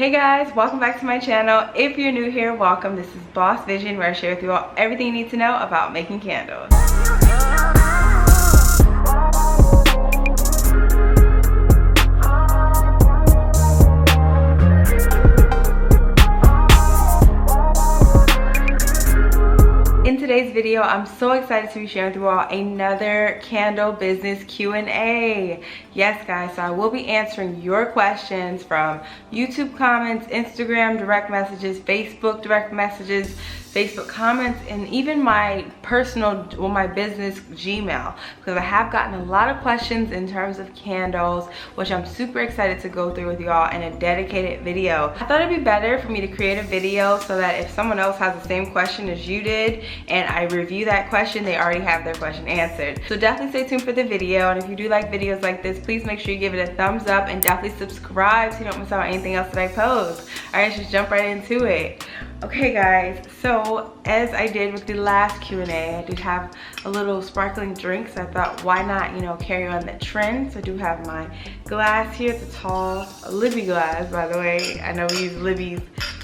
Hey guys, welcome back to my channel. If you're new here, welcome. This is Boss Vision, where I share with you all everything you need to know about making candles. In today's video, I'm so excited to be sharing with you all another candle business Q&A. Yes guys, so I will be answering your questions from YouTube comments, Instagram direct messages, Facebook direct messages, Facebook comments, and even my personal, well, my business Gmail, because I have gotten a lot of questions in terms of candles, which I'm super excited to go through with y'all in a dedicated video. I thought it'd be better for me to create a video so that if someone else has the same question as you did and I review that question, they already have their question answered. So definitely stay tuned for the video, and if you do like videos like this, please make sure you give it a thumbs up and definitely subscribe so you don't miss out on anything else that I post. Alright, let's just jump right into it. Okay guys, so as I did with the last Q&A, I did have a little sparkling drink, so I thought why not, you know, carry on that trend. So I do have my glass here. It's a tall Libby glass, by the way. I know we use Libby's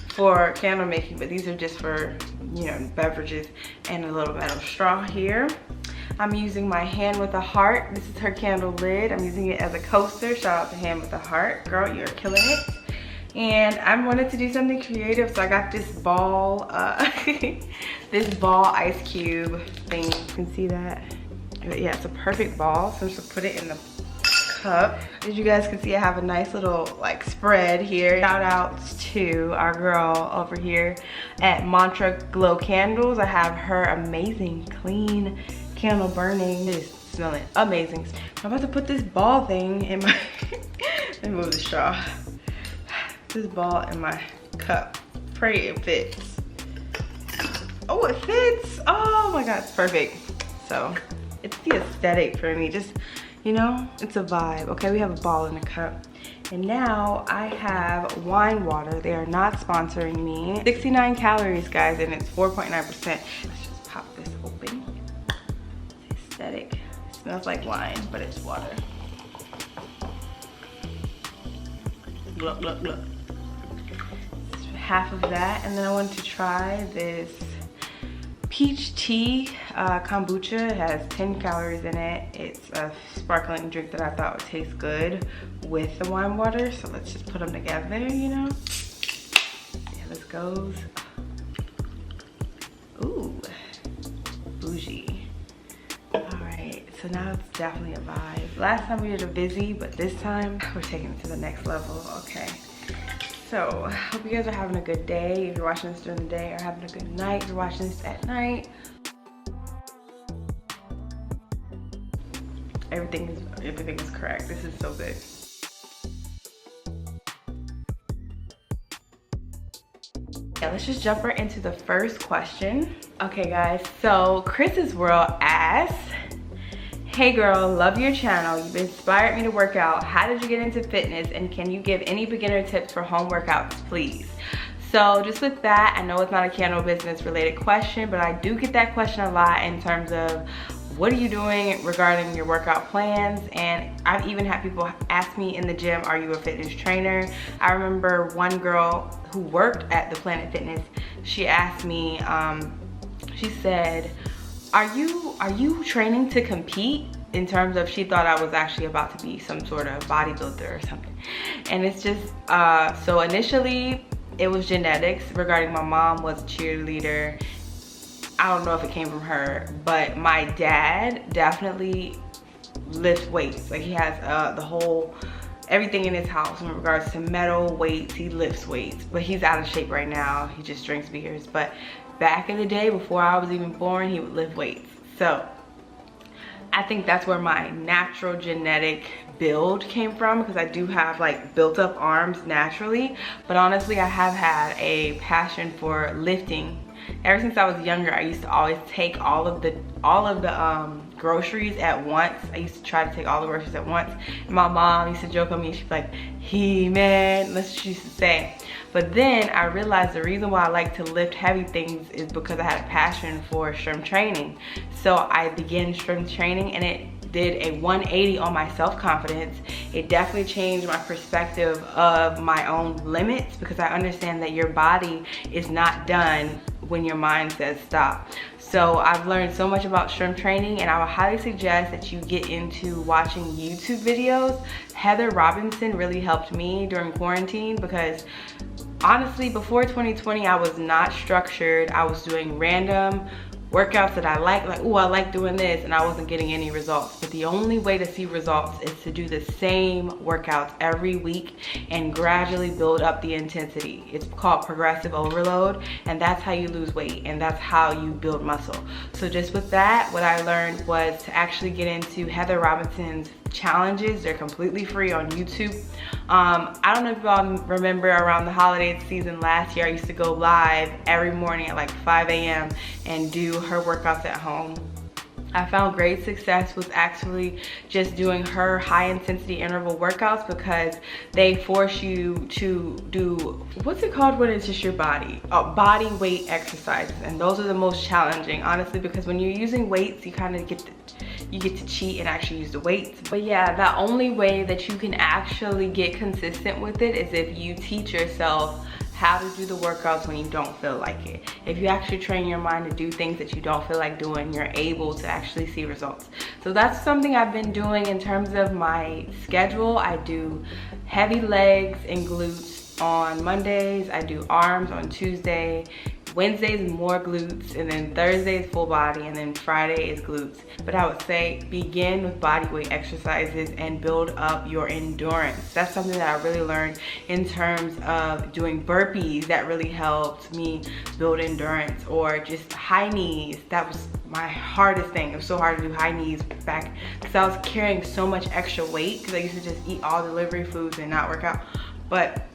for candle making, but these are just for, you know, beverages, and a little metal straw here. I'm using my Hand with a Heart. This is her candle lid. I'm using it as a coaster. Shout out to Hand with a Heart. Girl, you're killing it. And I wanted to do something creative, so I got this ball, this ball ice cube thing. You can see that. Yeah, it's a perfect ball, so I'm just gonna put it in the cup. As you guys can see, I have a nice little like spread here. Shout outs to our girl over here at Mantra Glow Candles. I have her amazing clean candle burning. It is smelling amazing. I'm about to put this ball thing in my, let me move the straw. This ball in my cup. Pray it fits. Oh, it fits. Oh my god, it's perfect. So it's the aesthetic for me. Just, you know, it's a vibe. Okay, we have a ball in a cup. And now I have wine water. They are not sponsoring me. 69 calories, guys, and it's 4.9%. Let's just pop this open. It's aesthetic. It smells like wine, but it's water. Look, look, look. Half of that, and then I wanted to try this peach tea kombucha. It has 10 calories in it. It's a sparkling drink that I thought would taste good with the wine water, so let's just put them together, you know. Yeah, this goes. Ooh, bougie. All right, so now it's definitely a vibe. Last time we did a busy, but this time we're taking it to the next level. Okay. So, hope you guys are having a good day if you're watching this during the day, or having a good night if you're watching this at night. Everything is correct. This is so good. Yeah, let's just jump right into the first question. Okay guys, so Chris's World asks, hey girl, love your channel. You've inspired me to work out. How did you get into fitness, and can you give any beginner tips for home workouts, please? So just with that, I know it's not a candle business related question, but I do get that question a lot in terms of what are you doing regarding your workout plans. And I've even had people ask me in the gym, are you a fitness trainer? I remember one girl who worked at the Planet Fitness, she asked me, she said, are you training to compete? In terms of, she thought I was actually about to be some sort of bodybuilder or something. And it's just, so initially it was genetics regarding my mom was a cheerleader. I don't know if it came from her, but my dad definitely lifts weights. Like he has the whole, everything in his house in regards to metal weights. He lifts weights, but he's out of shape right now. He just drinks beers. But back in the day, before I was even born, he would lift weights. So I think that's where my natural genetic build came from, because I do have like built up arms naturally. But honestly, I have had a passion for lifting. Ever since I was younger, I used to always take all of the groceries at once. I used to try to take all the groceries at once. And my mom used to joke on me. She'd be like, He-Man, that's what she used to say. But then I realized the reason why I like to lift heavy things is because I had a passion for strength training. So I began strength training, and did a 180 on my self-confidence. It definitely changed my perspective of my own limits, because I understand that your body is not done when your mind says stop. So I've learned so much about strength training, and I would highly suggest that you get into watching YouTube videos. Heather Robinson really helped me during quarantine, because honestly, before 2020, I was not structured. I was doing random workouts that I like, oh, I like doing this, and I wasn't getting any results. But the only way to see results is to do the same workouts every week and gradually build up the intensity. It's called progressive overload, and that's how you lose weight, and that's how you build muscle. So just with that, what I learned was to actually get into Heather Robinson's challenges. They're completely free on YouTube. I don't know if y'all remember, around the holiday season last year, I used to go live every morning at like 5 a.m. and do her workouts at home. I found great success with actually just doing her high intensity interval workouts, because they force you to do, what's it called when it's just your body? Body weight exercises. And those are the most challenging, honestly, because when you're using weights, you kind of get to cheat and actually use the weights. But yeah, the only way that you can actually get consistent with it is if you teach yourself how to do the workouts when you don't feel like it. If you actually train your mind to do things that you don't feel like doing, you're able to actually see results. So that's something I've been doing in terms of my schedule. I do heavy legs and glutes on Mondays. I do arms on Tuesday. Wednesdays more glutes, and then Thursday is full body, and then Friday is glutes. But I would say begin with body weight exercises and build up your endurance. That's something that I really learned in terms of doing burpees. That really helped me build endurance. Or just high knees. That was my hardest thing. It was so hard to do high knees back, because I was carrying so much extra weight, because I used to just eat all delivery foods and not work out. But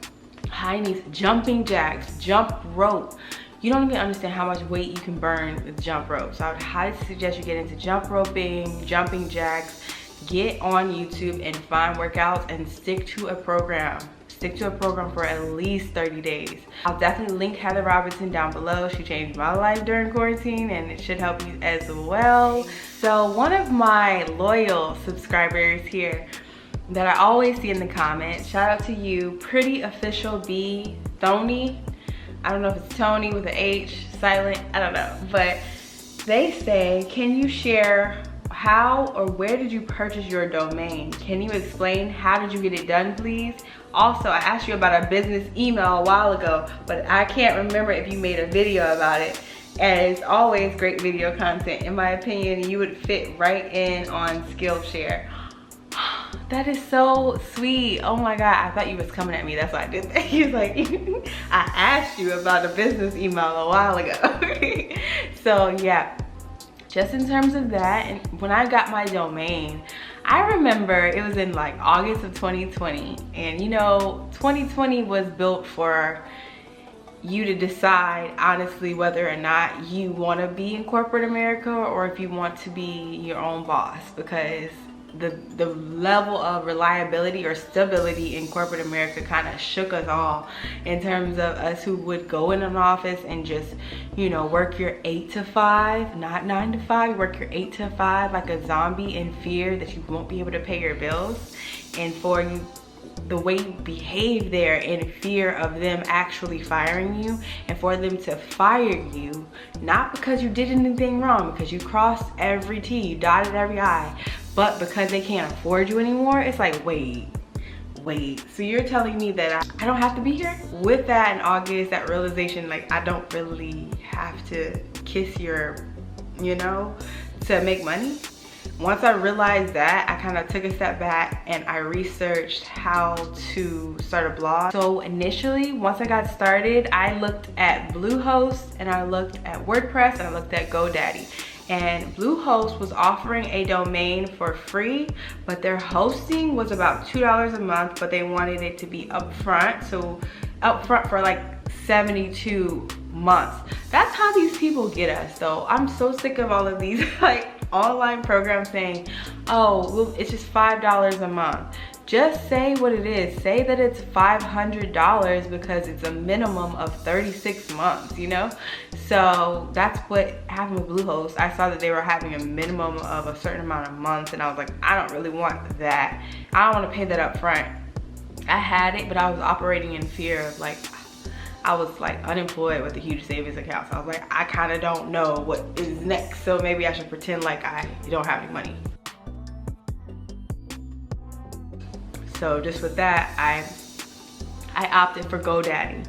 high knees, jumping jacks, jump rope. You don't even understand how much weight you can burn with jump rope. So I would highly suggest you get into jump roping, jumping jacks. Get on YouTube and find workouts and stick to a program. Stick to a program for at least 30 days. I'll definitely link Heather Robinson down below. She changed my life during quarantine, and it should help you as well. So one of my loyal subscribers here that I always see in the comments, shout out to you, Pretty Official B Thony. I don't know if it's Tony with an H, silent, I don't know. But they say, can you share how or where did you purchase your domain? Can you explain how did you get it done, please? Also, I asked you about a business email a while ago, but I can't remember if you made a video about it. As always, great video content. In my opinion, you would fit right in on Skillshare. That is so sweet. Oh my God, I thought you was coming at me. That's why I did that. He was like, I asked you about a business email a while ago. So yeah, just in terms of that, and when I got my domain, I remember it was in like August of 2020. And you know, 2020 was built for you to decide honestly whether or not you want to be in corporate America or if you want to be your own boss, because the level of reliability or stability in corporate America kind of shook us all, in terms of us who would go in an office and just, you know, work your 8 to 5, not 9 to 5, work your 8 to 5 like a zombie in fear that you won't be able to pay your bills, and for you, the way you behave there in fear of them actually firing you, and for them to fire you, not because you did anything wrong, because you crossed every T, you dotted every I, but because they can't afford you anymore. It's like, wait, so you're telling me that I don't have to be here? With that in August, that realization, like, I don't really have to kiss your, you know, to make money. Once I realized that, I kind of took a step back and I researched how to start a blog. So initially, once I got started, I looked at Bluehost, and I looked at WordPress, and I looked at GoDaddy. And Bluehost was offering a domain for free, but their hosting was about $2 a month, but they wanted it to be upfront. So upfront for like 72 months. That's how these people get us though. I'm so sick of all of these like online programs saying, oh, well, it's just $5 a month. just say what it is. Say that it's $500 because it's a minimum of 36 months, you know? So that's what happened with Bluehost. I saw that they were having a minimum of a certain amount of months, and I was like, I don't really want that. I don't want to pay that up front. I had it, but I was operating in fear of like, I was like unemployed with a huge savings account. So I was like, I kind of don't know what is next. So maybe I should pretend like I don't have any money. So just with that, I opted for GoDaddy.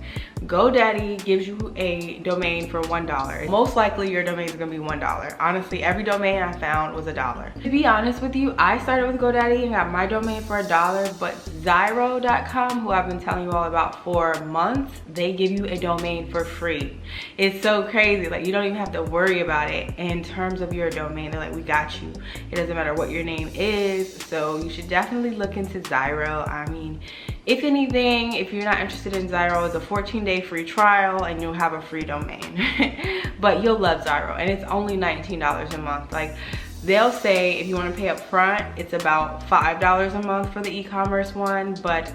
GoDaddy gives you a domain for $1. Most likely your domain is gonna be $1. Honestly, every domain I found was $1. To be honest with you, I started with GoDaddy and got my domain for $1, but Zyro.com, who I've been telling you all about for months, they give you a domain for free. It's so crazy, like you don't even have to worry about it in terms of your domain. They're like, we got you. It doesn't matter what your name is, so you should definitely look into Zyro. I mean, if anything, if you're not interested in Zyro, it's a 14-day free trial and you'll have a free domain. But you'll love Zyro, and it's only $19 a month. Like, they'll say if you want to pay up front, it's about $5 a month for the e-commerce one. But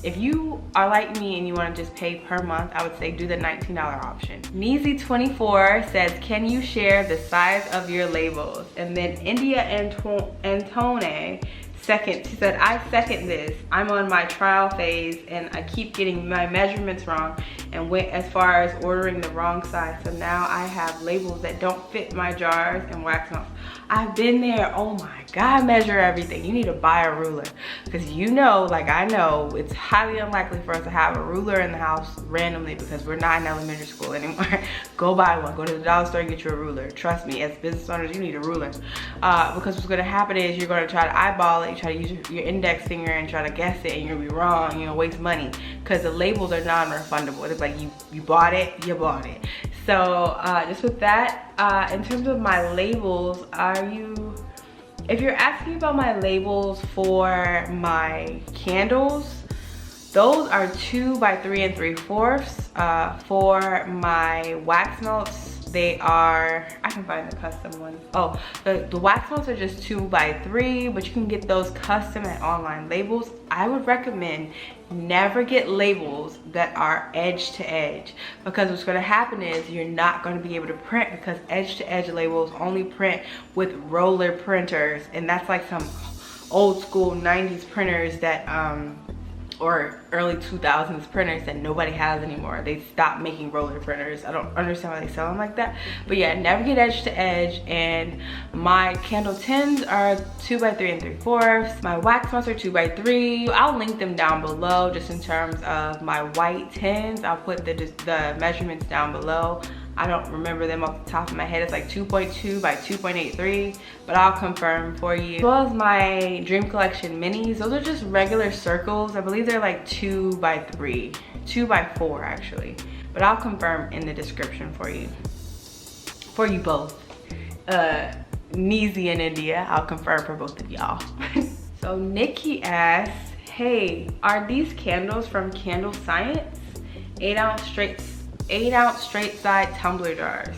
if you are like me and you want to just pay per month, I would say do the $19 option. Neezy24 says, can you share the size of your labels? And then India Antone second, she said, I second this. I'm on my trial phase and I keep getting my measurements wrong and went as far as ordering the wrong size. So now I have labels that don't fit my jars and wax melts. I've been there. Oh my God, measure everything. You need to buy a ruler, because you know, like I know, it's highly unlikely for us to have a ruler in the house randomly because we're not in elementary school anymore. Go buy one. Go to the dollar store and get you a ruler. Trust me, as business owners, you need a ruler. Because what's gonna happen is you're gonna try to eyeball it, you try to use your index finger and try to guess it, and you're gonna be wrong, you're gonna waste money because the labels are non-refundable. It's like you bought it, you bought it. So just with that, in terms of my labels, if you're asking about my labels for my candles, those are 2 by 3 3/4. For my wax melts, they are, I can find the custom ones. Oh, the wax melts are just 2 by 3, but you can get those custom at Online Labels. I would recommend never get labels that are edge to edge, because what's going to happen is you're not going to be able to print, because edge to edge labels only print with roller printers, and that's like some old school 90s printers that or early 2000s printers that nobody has anymore. They stopped making roller printers. I don't understand why they sell them like that. But yeah, never get edge to edge. And my candle tins are 2 by 3 3/4. My wax melts are 2 by 3. I'll link them down below just in terms of my white tins. I'll put the measurements down below. I don't remember them off the top of my head. It's like 2.2 by 2.83, but I'll confirm for you. As well as my Dream Collection minis, those are just regular circles. I believe they're like 2 by 3, 2 by 4 actually, but I'll confirm in the description for you both. Neezy and India, I'll confirm for both of y'all. So Nikki asks, hey, are these candles from Candle Science? 8 ounce straight side tumbler jars.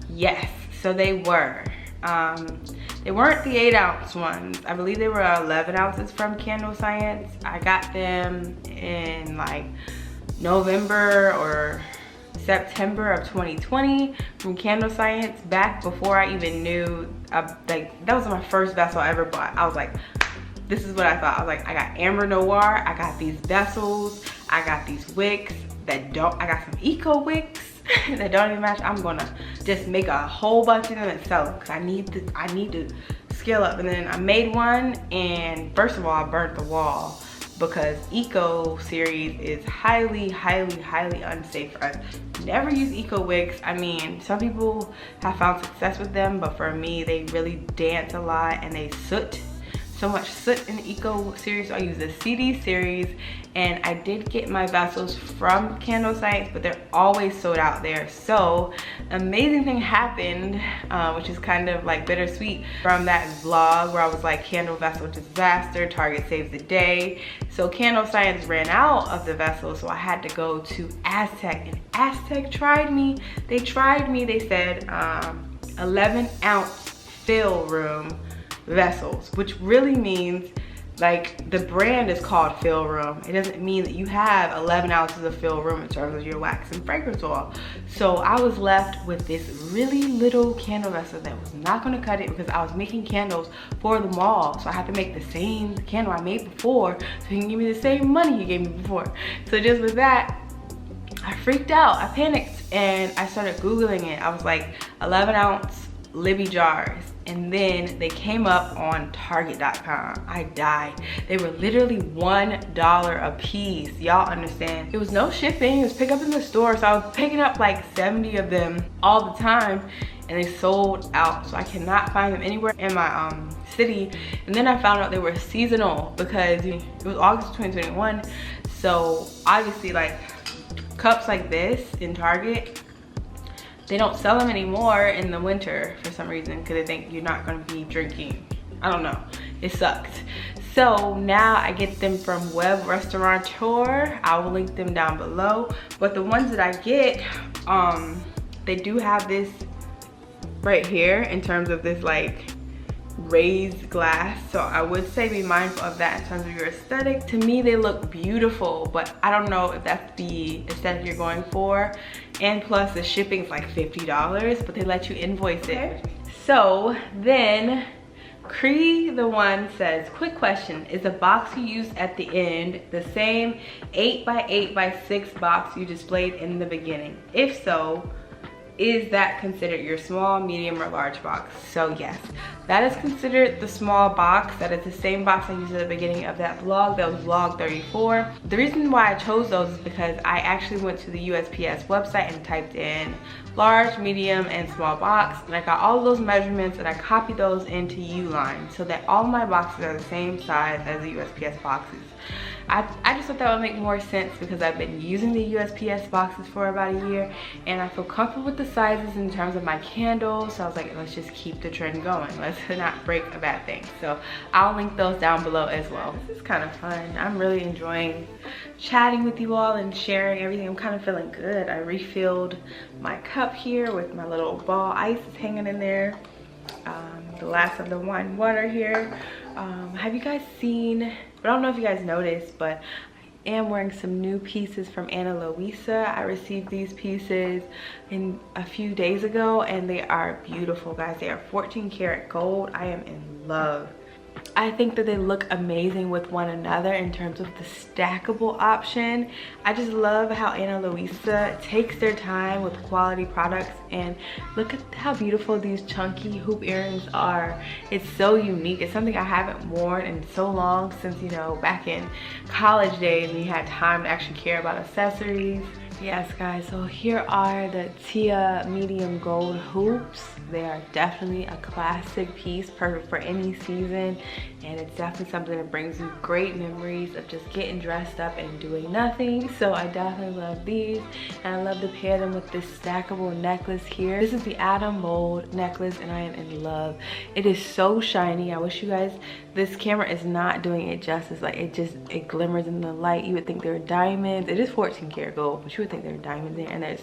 Yes, so they were. They weren't the 8 ounce ones. I believe they were 11 ounces from Candle Science. I got them in like November or September of 2020 from Candle Science, back before I even knew, like that was my first vessel I ever bought. I was like, this is what I thought. I was like, I got Amber Noir, I got these vessels, I got these wicks that don't, I got some eco wicks that don't even match. I'm gonna just make a whole bunch of them and sell them, because I need to scale up. And then I made one, and first of all, I burnt the wall because eco series is highly unsafe for us. Never use eco wicks. I mean, some people have found success with them, but for me, they really dance a lot and they soot. So much soot in the eco series. So I use the CD series, and I did get my vessels from Candle Science, but they're always sold out there. So amazing thing happened, which is kind of like bittersweet, from that vlog where I was like, candle vessel disaster, Target saved the day. So Candle Science ran out of the vessels, so I had to go to Aztec, and Aztec tried me. They tried me. They said 11 ounce fill room vessels, which really means Like, the brand is called Fill Room. It doesn't mean that you have 11 ounces of Fill Room in terms of your wax and fragrance oil. So I was left with this really little candle vessel that was not gonna cut it because I was making candles for the mall. So I had to make the same candle I made before so he can give me the same money he gave me before. So just with that, I freaked out, I panicked, and I started Googling it. I was like, 11 ounce Libby jars. And then they came up on Target.com. I died. They were literally $1 a piece. Y'all understand? It was no shipping, it was pick up in the store. So I was picking up like 70 of them all the time, and they sold out. So I cannot find them anywhere in my city. And then I found out they were seasonal because it was August 2021. So obviously, like, cups like this in Target, they don't sell them anymore in the winter for some reason because they think you're not going to be drinking. I don't know. It sucked. So now I get them from Web Restaurateur. I will link them down below. But the ones that I get, they do have this right here in terms of this like raised glass. So I would say be mindful of that in terms of your aesthetic. To me, they look beautiful, but I don't know if that's the aesthetic you're going for. And plus the shipping is like $50, but they let you invoice it. So then Cree, the one, says, quick question, is the box you use at the end the same 8x8x6 box you displayed in the beginning? If so, is that considered your small, medium, or large box? So yes, that is considered the small box. That is the same box I used at the beginning of that vlog. That was vlog 34. The reason why I chose those is because I actually went to the USPS website and typed in large, medium, and small box, and I got all of those measurements and I copied those into Uline so that all my boxes are the same size as the USPS boxes. I just thought that would make more sense because I've been using the USPS boxes for about a year and I feel comfortable with the sizes in terms of my candles. So I was like, let's just keep the trend going. Let's not break a bad thing. So I'll link those down below as well. This is kind of fun. I'm really enjoying chatting with you all and sharing everything. I'm kind of feeling good. I refilled my cup here with my little ball ice is hanging in there. The last of the wine water here. Have you guys seen, I don't know if you guys noticed, but I am wearing some new pieces from Ana Luisa. I received these pieces a few days ago and they are beautiful, guys. They are 14 karat gold. I am in love. I think that they look amazing with one another in terms of the stackable option. I just love how Ana Luisa takes their time with quality products, and look at how beautiful these chunky hoop earrings are. It's so unique. It's something I haven't worn in so long, since, you know, back in college days when you had time to actually care about accessories. Yes guys, so here are the Tia medium gold hoops. They are definitely a classic piece, perfect for any season, and it's definitely something that brings you great memories of just getting dressed up and doing nothing. So I definitely love these, and I love to pair them with this stackable necklace here. This is the Atom Mold necklace and I am in love. It is so shiny. I wish you guys, this camera is not doing it justice. Like, it glimmers in the light. You would think they're diamonds. It is 14 karat gold, but you would think they're diamonds there, and it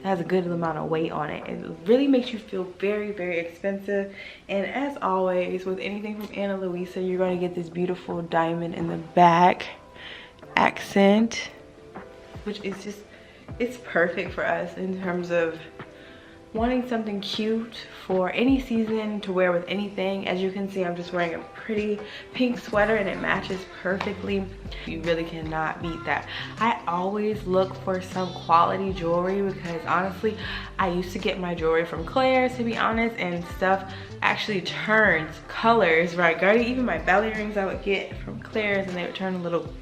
has a good amount of weight on it. It really makes you feel very, very expensive. And as always with anything from Ana Luisa, you're going to get this beautiful diamond in the back accent, which is just, it's perfect for us in terms of wanting something cute for any season to wear with anything. As you can see, I'm just wearing a pretty pink sweater and it matches perfectly. You really cannot beat that. I always look for some quality jewelry because honestly, I used to get my jewelry from Claire's, to be honest, and stuff actually turns colors, right? Even my belly rings I would get from Claire's and they would turn a little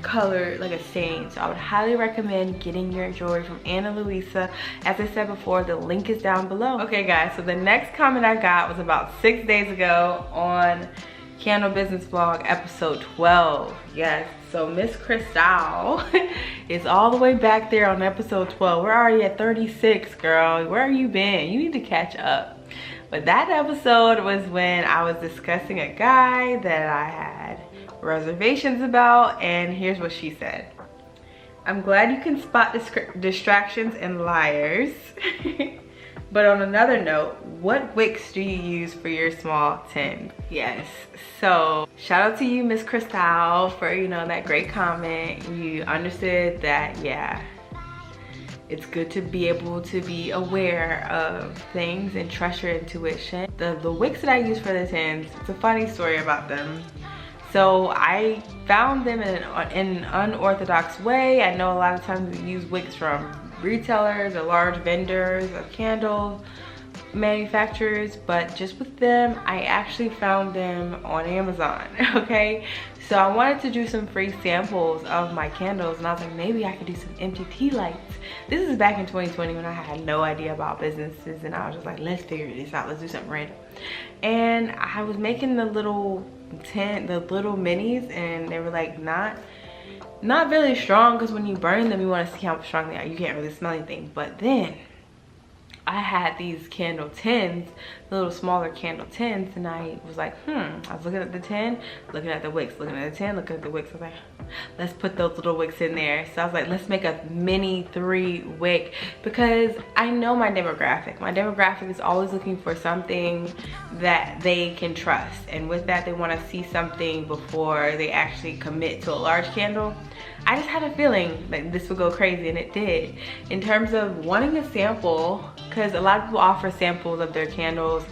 color, like a stain. So I would highly recommend getting your jewelry from Ana Luisa. As I said before, the link is down below. Okay guys, so the next comment I got was about 6 days ago on Candle Business Vlog episode 12. Yes, so Miss Crystal is all the way back there on episode 12. We're already at 36, girl. Where have you been? You need to catch up. But that episode was when I was discussing a guy that I had reservations about, and here's what she said. I'm glad you can spot distractions and liars. But on another note, what wicks do you use for your small tins? Yes, so shout out to you, Miss Crystal, for, you know, that great comment. You understood that, yeah, it's good to be able to be aware of things and trust your intuition. The wicks that I use for the tins, it's a funny story about them. So I found them in an unorthodox way. I know a lot of times we use wicks from retailers or large vendors or candle manufacturers, but just with them, I actually found them on Amazon, okay? So I wanted to do some free samples of my candles, and I was like, maybe I could do some empty tea lights. This is back in 2020 when I had no idea about businesses, and I was just like, let's figure this out, let's do something random. And I was making the little minis, and they were like not really strong, because when you burn them, you want to see how strong they are. You can't really smell anything. But then I had these candle tins, the little smaller candle tins, and I was like, I was looking at the tin, looking at the wicks, looking at the tin, looking at the wicks. I was like, let's put those little wicks in there. So I was like, let's make a mini 3 wick, because I know my demographic. My demographic is always looking for something that they can trust, and with that, they want to see something before they actually commit to a large candle. I just had a feeling that this would go crazy, and it did. In terms of wanting a sample, because a lot of people offer samples of their candles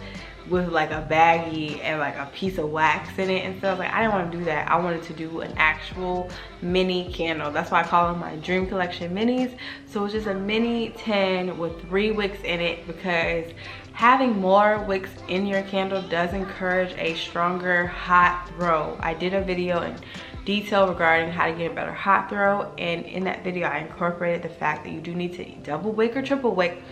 with like a baggie and like a piece of wax in it and stuff. Like, I didn't want to do that. I wanted to do an actual mini candle. That's why I call them my Dream Collection minis. So it's just a mini tin with 3 wicks in it, because having more wicks in your candle does encourage a stronger hot throw. I did a video in detail regarding how to get a better hot throw, and in that video I incorporated the fact that you do need to double wick or triple wick.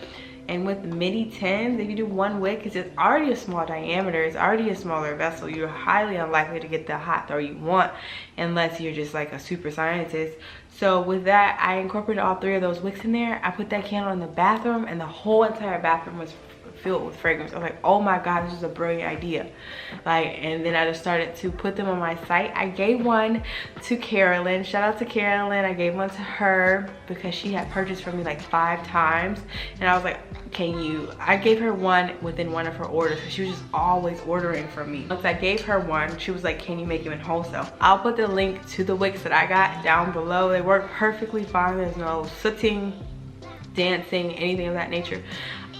And with mini tins, if you do 1 wick, because it's already a small diameter, it's already a smaller vessel, you're highly unlikely to get the hot throw you want unless you're just like a super scientist. So with that, I incorporated all 3 of those wicks in there. I put that candle in the bathroom, and the whole entire bathroom was filled with fragrance. I was like, oh my god, this is a brilliant idea. Like, and then I just started to put them on my site. I gave one to Carolyn. Shout out to Carolyn. I gave one to her because she had purchased from me like 5 times, and I was like, I gave her one within one of her orders, because she was just always ordering from me. Once I gave her one, she was like, can you make them in wholesale? I'll put the link to the wicks that I got down below. They work perfectly fine. There's no sooting, dancing, anything of that nature.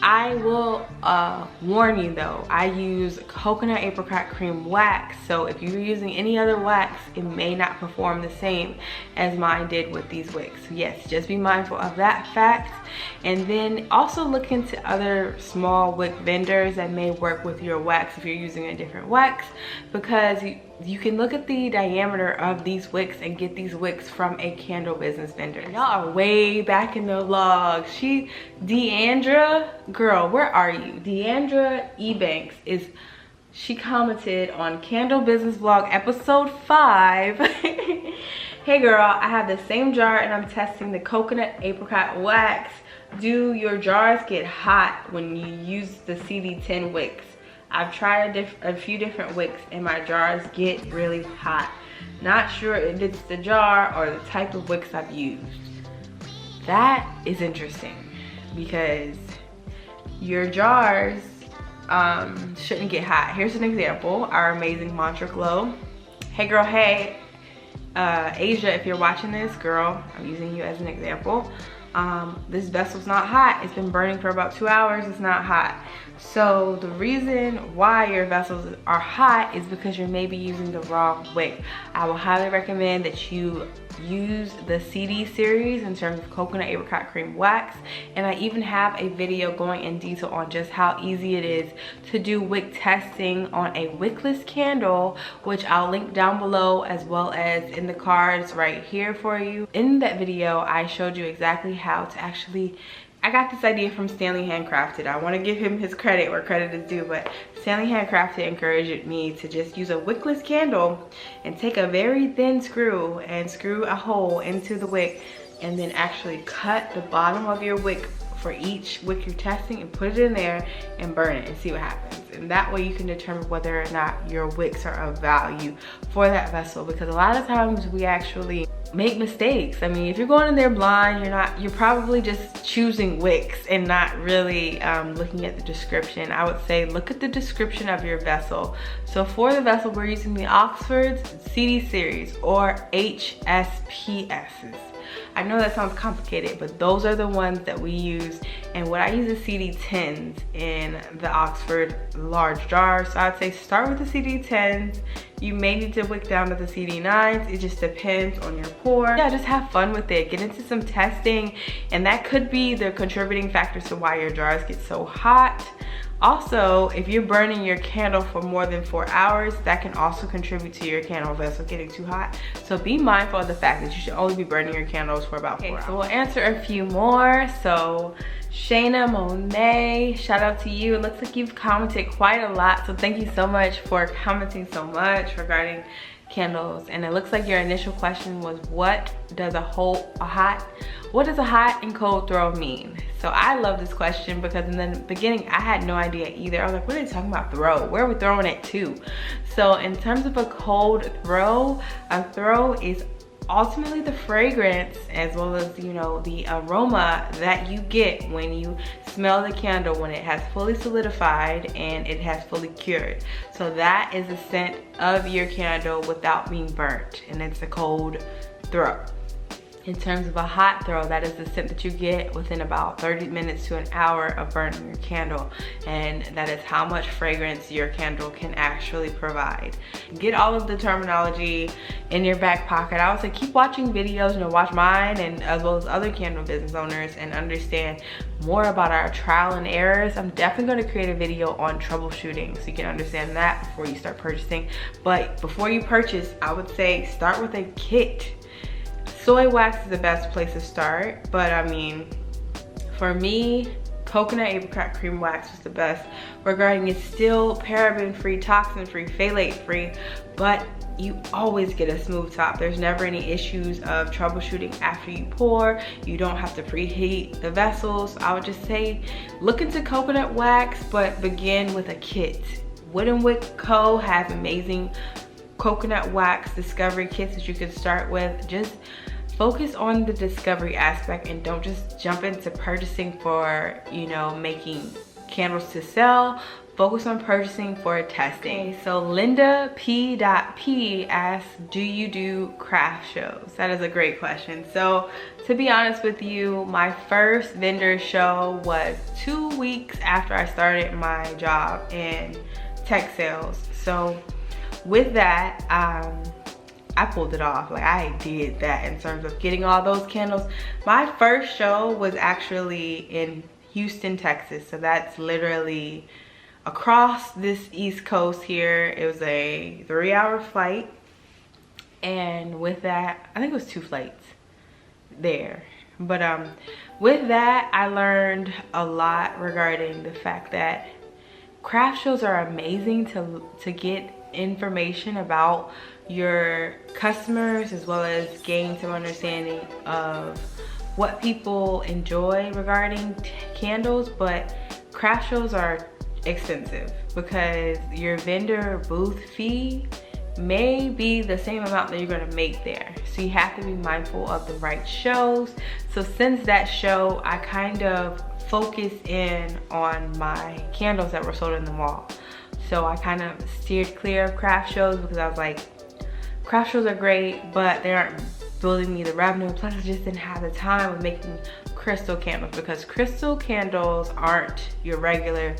I will warn you though, I use coconut apricot cream wax, so if you're using any other wax, it may not perform the same as mine did with these wicks. So yes, just be mindful of that fact, and then also look into other small wick vendors that may work with your wax if you're using a different wax, because you can look at the diameter of these wicks and get these wicks from a candle business vendor. Y'all are way back in the vlog. Deandra, girl, where are you? Deandra Ebanks she commented on Candle Business Vlog episode 5. Hey girl, I have the same jar and I'm testing the coconut apricot wax. Do your jars get hot when you use the CD10 wicks? I've tried a few different wicks and my jars get really hot. Not sure if it's the jar or the type of wicks I've used. That is interesting, because your jars shouldn't get hot. Here's an example. Our amazing Mantra Glow. Hey girl, hey. Asia, if you're watching this, girl, I'm using you as an example. This vessel's not hot. It's been burning for about 2 hours. It's not hot. So the reason why your vessels are hot is because you're maybe using the wrong wick. I will highly recommend that you use the CD series in terms of coconut apricot cream wax, and I even have a video going in detail on just how easy it is to do wick testing on a wickless candle, which I'll link down below as well as in the cards right here for you. In that video, I showed you exactly how to actually, I got this idea from Stanley Handcrafted. I want to give him his credit where credit is due, but Stanley Handcrafted encouraged me to just use a wickless candle and take a very thin screw and screw a hole into the wick, and then actually cut the bottom of your wick for each wick you're testing and put it in there and burn it and see what happens. and that way you can determine whether or not your wicks are of value for that vessel, because a lot of times we actually make mistakes. I mean, if you're going in there blind, you're probably just choosing wicks and not really looking at the description. I would say look at the description of your vessel. So for the vessel, we're using the Oxford's CD series or HSPS's. I know that sounds complicated, but those are the ones that we use. And what I use is CD10s in the Oxford large jar. So I'd say start with the CD10s. You may need to wick down to the CD9s. It just depends on your pour. Yeah, just have fun with it. Get into some testing, and that could be the contributing factors to why your jars get so hot. Also, if you're burning your candle for more than 4 hours, that can also contribute to your candle vessel getting too hot. So be mindful of the fact that you should only be burning your candles for about 4 hours. So we'll answer a few more. So Shayna Monet, shout out to you. It looks like you've commented quite a lot, so thank you so much for commenting so much regarding candles. And it looks like your initial question was, what does a hot and cold throw mean? So I love this question because in the beginning I had no idea either. I was like, what are they talking about throw? Where are we throwing it to? So in terms of a cold throw, a throw is ultimately the fragrance as well as, you know, the aroma that you get when you smell the candle when it has fully solidified and it has fully cured. So that is the scent of your candle without being burnt, and it's a cold throw. In terms of a hot throw, that is the scent that you get within about 30 minutes to an hour of burning your candle, and that is how much fragrance your candle can actually provide. Get all of the terminology in your back pocket. I would say keep watching videos, you know, watch mine and as well as other candle business owners, and understand more about our trial and errors. I'm definitely going to create a video on troubleshooting so you can understand that before you start purchasing. But before you purchase, I would say start with a kit. Soy wax is the best place to start, but I mean, for me, coconut apricot cream wax was the best. Regarding it's still paraben free, toxin free, phthalate free, but you always get a smooth top. There's never any issues of troubleshooting after you pour. You don't have to preheat the vessels. I would just say look into coconut wax, but begin with a kit. Wooden Wick Co. has amazing coconut wax discovery kits that you can start with. Just focus on the discovery aspect and don't just jump into purchasing for, you know, making candles to sell. Focus on purchasing for testing. Okay, so Linda P.P. asks, do you do craft shows? That is a great question. So to be honest with you, my first vendor show was 2 weeks after I started my job in tech sales. So with that, I pulled it off. Like, I did that in terms of getting all those candles. My first show was actually in Houston, Texas. So that's literally across this East Coast here. It was a 3-hour flight. And with that, I think it was 2 flights there. But with that, I learned a lot regarding the fact that craft shows are amazing to get information about your customers, as well as gain some understanding of what people enjoy regarding candles. But craft shows are expensive because your vendor booth fee may be the same amount that you're going to make there. So you have to be mindful of the right shows. So since that show, I kind of focused in on my candles that were sold in the mall. So I kind of steered clear of craft shows because I was like, craft shows are great, but they aren't building me the revenue. Plus I just didn't have the time of making crystal candles, because crystal candles aren't your regular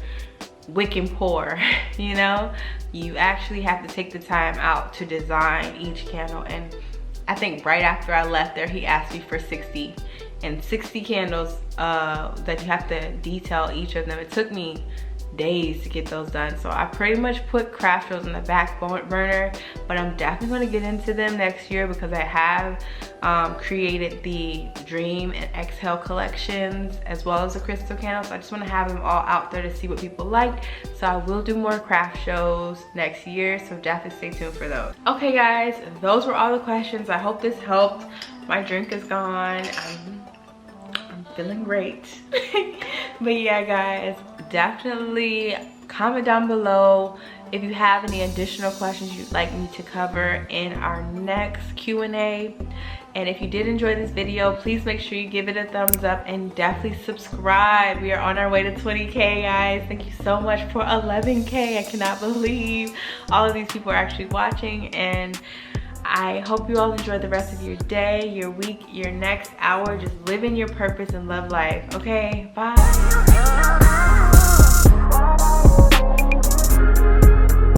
wick and pour, you know? You actually have to take the time out to design each candle. And I think right after I left there, he asked me for 60 candles that you have to detail each of them. It took me days to get those done. So I pretty much put craft shows on the back burner, but I'm definitely going to get into them next year because I have created the Dream and Exhale collections as well as the crystal candles. So I just want to have them all out there to see what people like. So I will do more craft shows next year, so definitely stay tuned for those. Okay guys, those were all the questions. I hope this helped. My drink is gone. I'm feeling great. But yeah guys, definitely comment down below if you have any additional questions you'd like me to cover in our next Q&A. And if you did enjoy this video, please make sure you give it a thumbs up and definitely subscribe. We are on our way to 20K, guys. Thank you so much for 11K. I cannot believe all of these people are actually watching, and I hope you all enjoy the rest of your day, your week, your next hour. Just live in your purpose and love life. Okay, bye.